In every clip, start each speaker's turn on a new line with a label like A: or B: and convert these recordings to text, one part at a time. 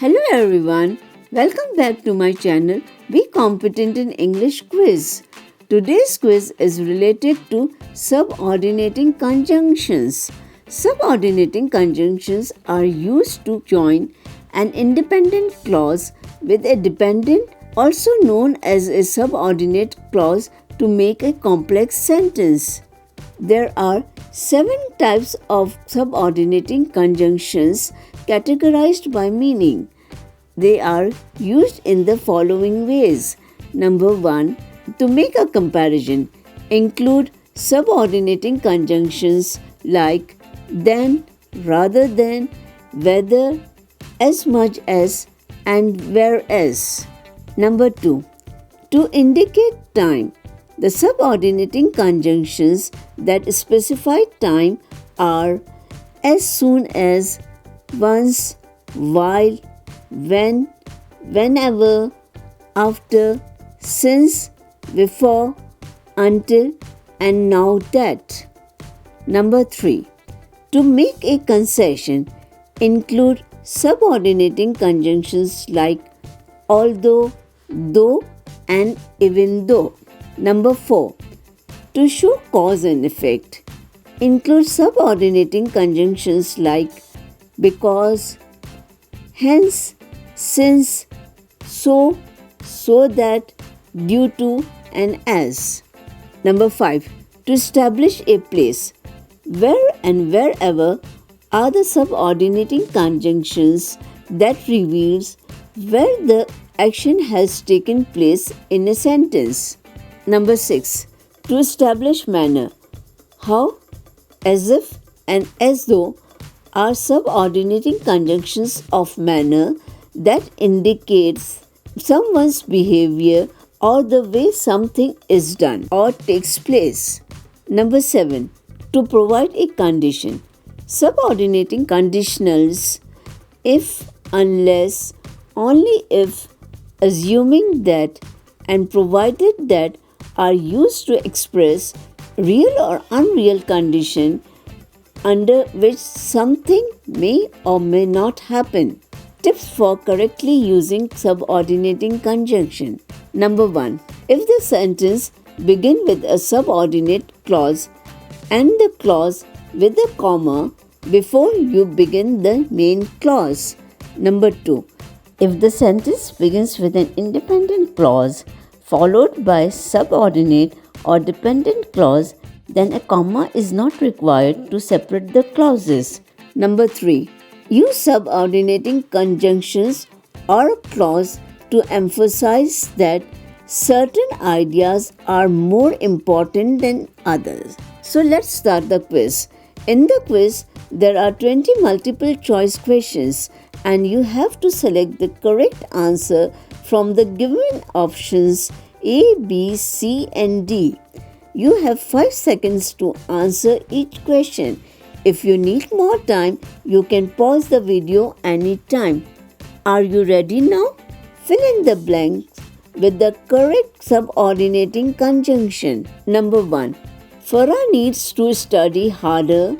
A: Hello everyone, welcome back to my channel Be Competent in English quiz. Today's quiz is related to subordinating conjunctions. Subordinating conjunctions are used to join an independent clause with a dependent, also known as a subordinate clause, to make a complex sentence. There are 7 types of subordinating conjunctions categorized by meaning. They are used in the following ways. Number 1. To make a comparison, include subordinating conjunctions like than, rather than, whether, as much as, and whereas. Number 2. To indicate time, the subordinating conjunctions that specify time are as soon as, once, while, when, whenever, after, since, before, until, and now that. Number 3. To make a concession, include subordinating conjunctions like although, though, and even though. Number 4. To show cause and effect, include subordinating conjunctions like because, hence, since, so, so that, due to, and as. Number 5. To establish a place, where and wherever are the subordinating conjunctions that reveals where the action has taken place in a sentence. Number 6. To establish manner, how, as if, and as though are subordinating conjunctions of manner that indicates someone's behavior or the way something is done or takes place. Number 7. To provide a condition, subordinating conditionals if, unless, only if, assuming that, and provided that are used to express real or unreal condition under which something may or may not happen. Tips for correctly using subordinating conjunction. Number 1. If the sentence begins with a subordinate clause and the clause with a comma before you begin the main clause. Number 2. If the sentence begins with an independent clause followed by subordinate or dependent clause, then a comma is not required to separate the clauses. Number 3. Use subordinating conjunctions or a clause to emphasize that certain ideas are more important than others. So let's start the quiz. In the quiz, there are 20 multiple choice questions and you have to select the correct answer from the given options A, B, C, and D. You have 5 seconds to answer each question. If you need more time, you can pause the video anytime. Are you ready now? Fill in the blanks with the correct subordinating conjunction. Number 1. Farah needs to study harder.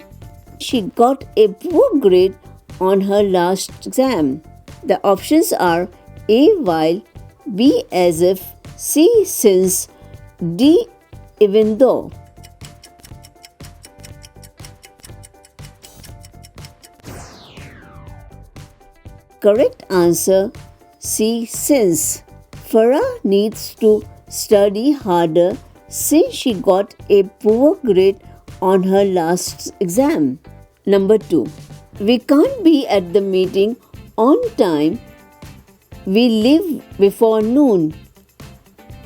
A: She got a poor grade on her last exam. The options are A, while, B, as if, C, since, D, even though. Correct answer C, since. Farah needs to study harder since she got a poor grade on her last exam. Number 2. We can't be at the meeting on time. We leave before noon.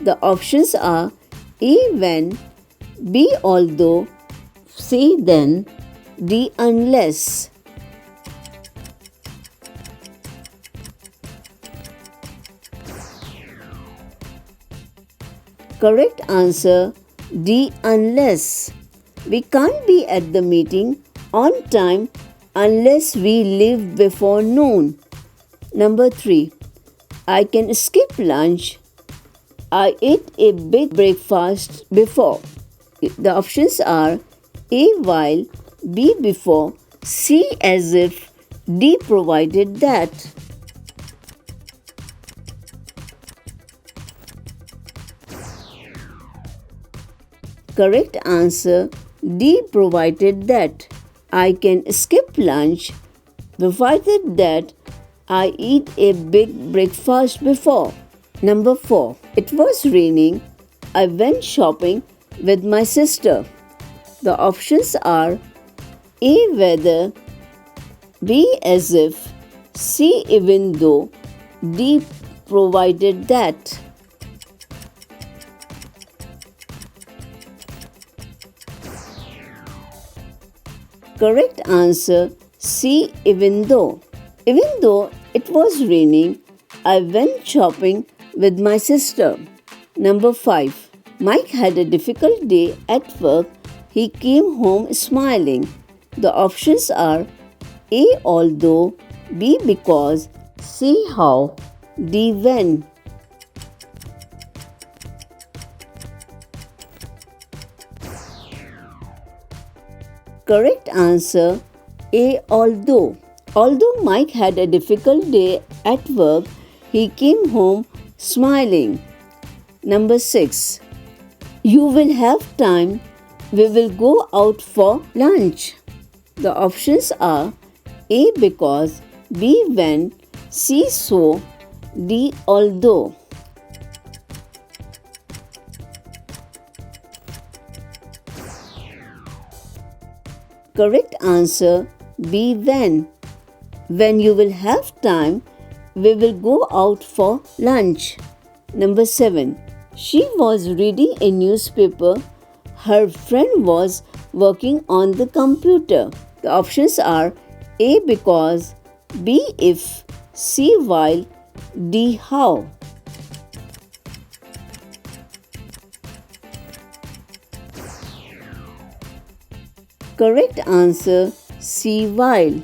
A: The options are A, when, B, although, C, then, D, unless. Correct answer D, unless. We can't be at the meeting on time unless we leave before noon. Number 3. I can skip lunch. I ate a big breakfast before. The options are A, while, B, before, C, as if, D, provided that. Correct answer D, provided that. I can skip lunch provided that I eat a big breakfast before. Number 4. It was raining. I went shopping with my sister. The options are A, whether, B, as if, C, even though, D, provided that. Correct answer C, even though. Even though it was raining, I went shopping with my sister. Number 5. Mike had a difficult day at work. He came home smiling. The options are A, although, B, because, C, how, D, when. Correct answer A, although. Although Mike had a difficult day at work, he came home smiling. Number 6. You will have time. We will go out for lunch. The options are A, because, B, when, C, so, D, although. Correct answer B, when. When you will have time, we will go out for lunch. Number 7. She was reading a newspaper. Her friend was working on the computer. The options are A, because, B, if, C, while, D, how. Correct answer C, while.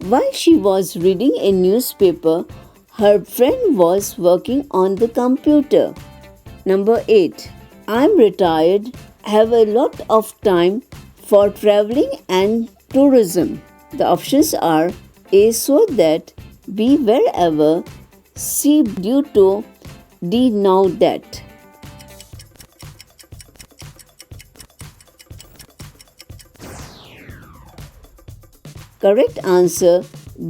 A: While she was reading a newspaper, her friend was working on the computer. Number 8. I'm retired, have a lot of time for traveling and tourism. The options are A, so that, B, wherever, C, due to, D, now that. Correct answer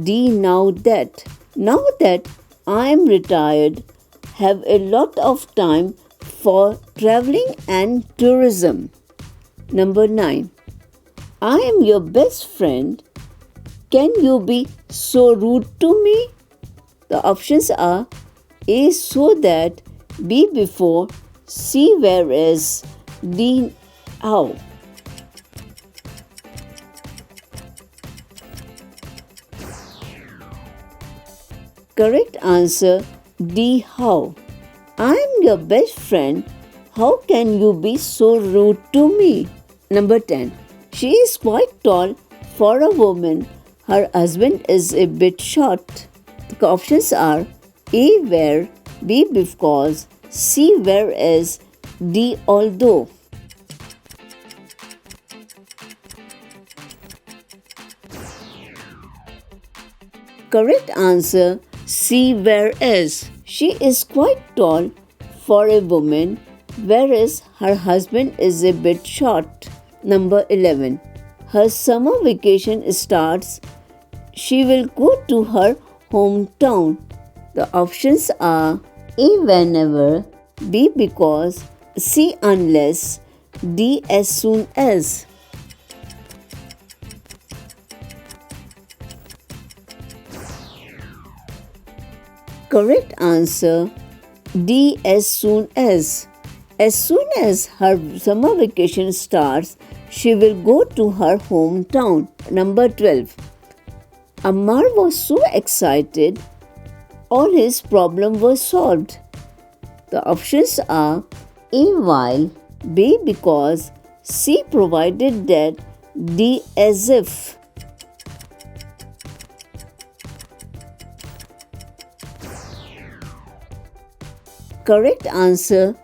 A: D, now that. Now that I am retired, have a lot of time for traveling and tourism. Number 9. I am your best friend. Can you be so rude to me? The options are A, so that, B, before, C, whereas, D, how. Correct answer D, how. I am your best friend. How can you be so rude to me? Number 10. She is quite tall for a woman. Her husband is a bit short. The options are A, where, B, because, C, whereas, D, although. Correct answer C, whereas. She is quite tall for a woman, whereas her husband is a bit short. Number 11. Her summer vacation starts. She will go to her hometown. The options are A, whenever, B, because, C, unless, D, as soon as. Correct answer D, as soon as. As soon as her summer vacation starts, she will go to her hometown. Number 12. Ammar was so excited, all his problems were solved. The options are A, while, B, because, C, provided that, D, as if. Correct answer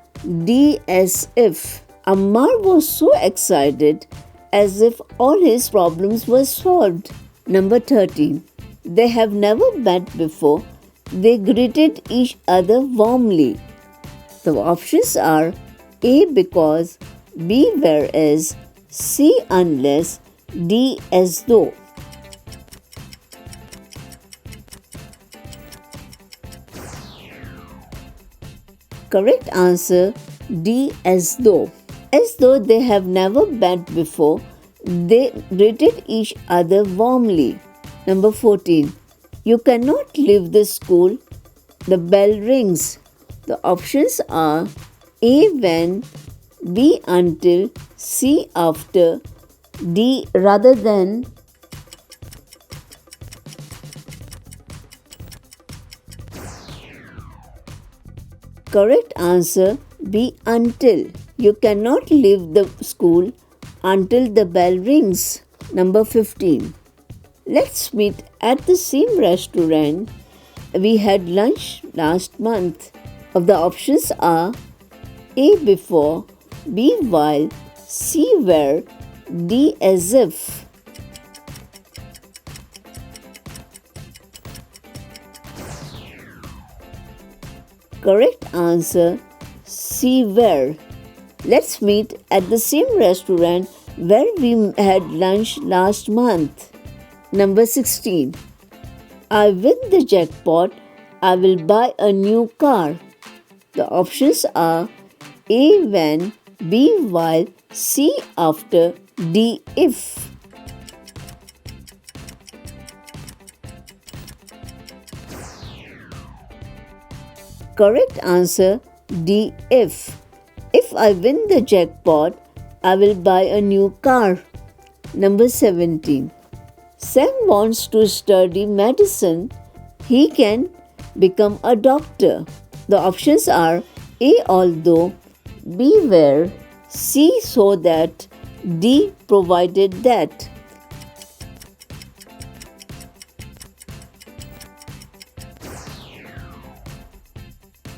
A: D, as if. Ammar was so excited as if all his problems were solved. Number 13. They have never met before. They greeted each other warmly. The options are A, because, B whereas, C unless, D as though. Correct answer D as though. As though they have never met before, they greeted each other warmly. Number 14. You cannot leave the school. The bell rings. The options are A when, B until, C after, D rather than. Correct answer B until. You cannot leave the school until the bell rings. Number 15. Let's meet at the same restaurant we had lunch last month. Of the options are A before, B while, C where, D as if. Correct answer C where. Let's meet at the same restaurant where we had lunch last month. Number 16. I win the jackpot, I will buy a new car. The options are A when, B while, C after, D if. Correct answer D if. If I win the jackpot, I will buy a new car. Number 17. Sam wants to study medicine. He can become a doctor. The options are A although, B where, C so that, D provided that.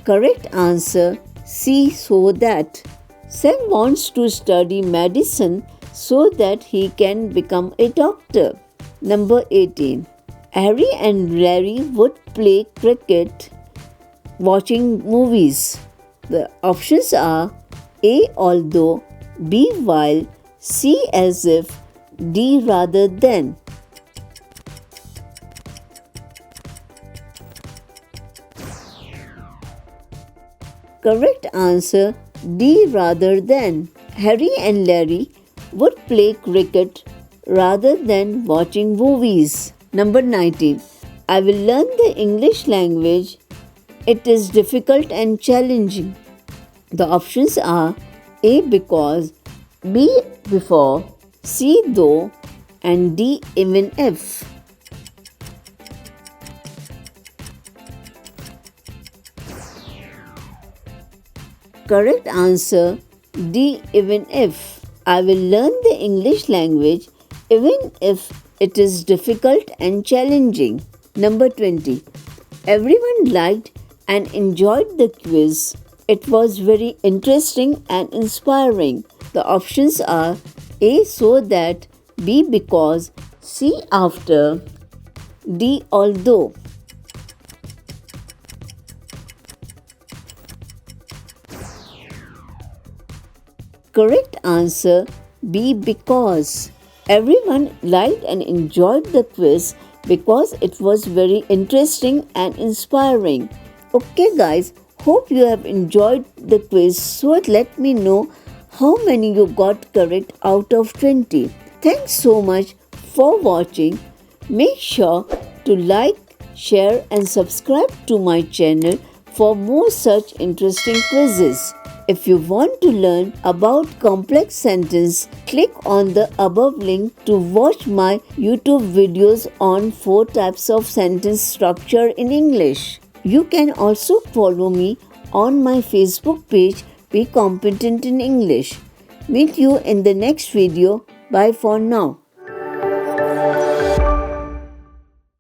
A: Correct answer C so that. Sam wants to study medicine so that he can become a doctor. Number 18. Harry and Larry would play cricket watching movies. The options are A although, B while, C as if, D rather than. Correct answer D rather than. Harry and Larry would play cricket rather than watching movies. Number 19. I will learn the English language. It is difficult and challenging. The options are A because, B before, C though, and D even if. Correct answer D even if. I will learn the English language even if it is difficult and challenging. Number 20. Everyone liked and enjoyed the quiz. It was very interesting and inspiring. The options are A so that, B because, C after, D although. Correct answer B because. Everyone liked and enjoyed the quiz because it was very interesting and inspiring. Okay guys, hope you have enjoyed the quiz. So let me know how many you got correct out of 20. Thanks so much for watching. Make sure to like, share and subscribe to my channel for more such interesting quizzes. If you want to learn about complex sentence, click on the above link to watch my YouTube videos on 4 types of sentence structure in English. You can also follow me on my Facebook page, Be Competent in English. Meet you in the next video. Bye for now.